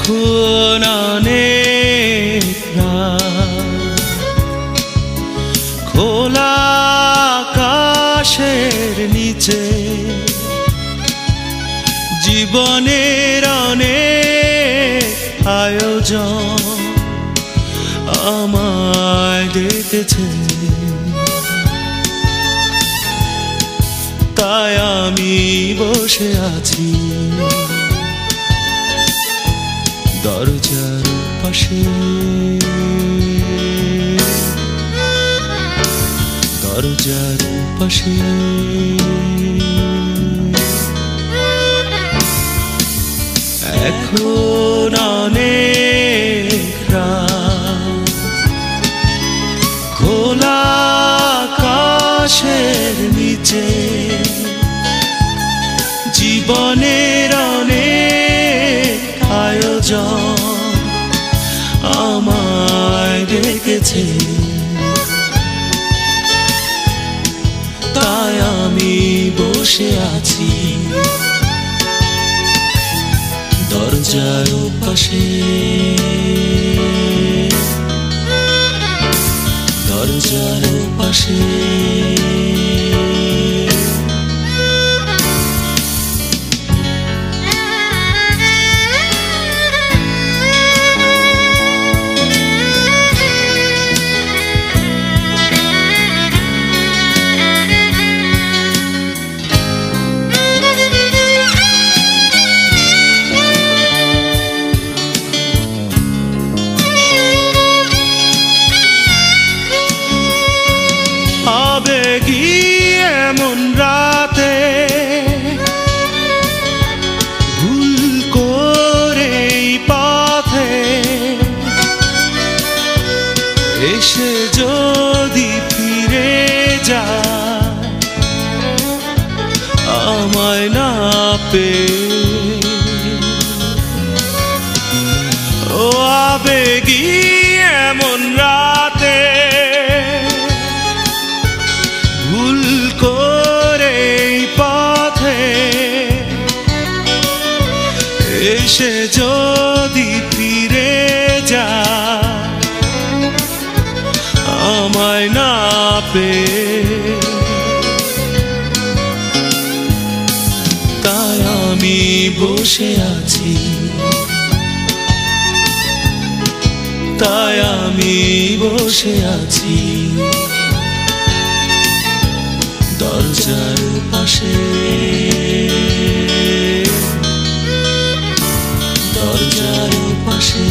এখন অনেক রাত, খোলা আকাশের নিচে জীবনের অনেক আয়োজন আমায় ডেকেছে, তাই আমি বসে আছি দরজার পাশে, দরজার পাশে। এখন অনেক রাত, খোলা আকাশের নিচে জীবনের অনেক আয়োজন আমায় ডেকেছে, তাই আমি বসে আছি দরজার পাশে, দরজার পাশে। আবেগী এমন রাতে ভুল করে পথে এসে যদি ফিরে যায় আমায় না পেয়ে, ও আবেগী এমন রাতে ভুল করে পথে এসে যদি ফিরে যায় আমায় না পেয়ে, তাই আমি বসে আছি, তাই আমি বসে আছি দরজার পাশে, দরজার পাশে।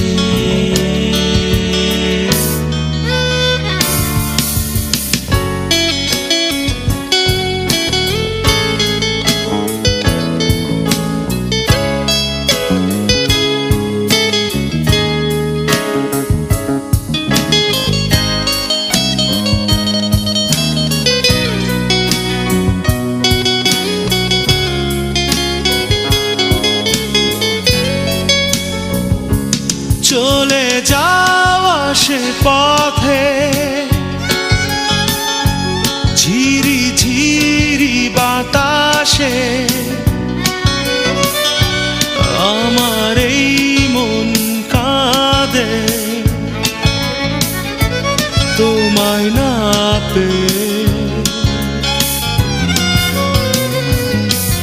চলে যাওয়া সে পথে ঝিরি ঝিরি বাতাসে আমার এই মন কাঁদে তোমায় না পেয়ে,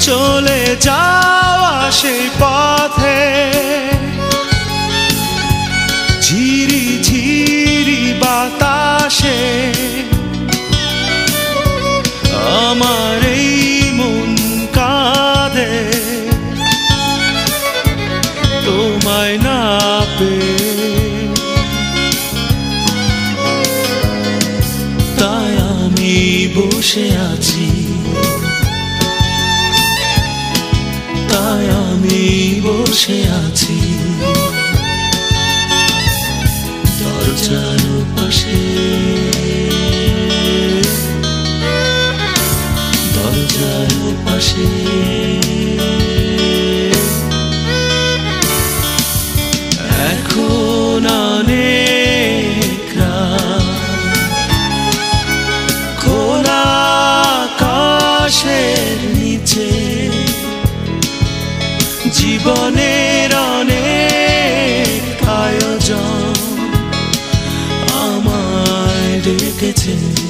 চলে যাওয়া সে পথে ঝিরি ঝিরি বাতাসে আমার এই মন কাঁদে তোমায় না পেয়ে, তাই আমি বসে আছি, তাই আমি বসে আছি দরজার পাশে, দরজার পাশে। এখন অনেক রাত, খোলা আকাশের নিচে জীবনের অনেক থেকেছে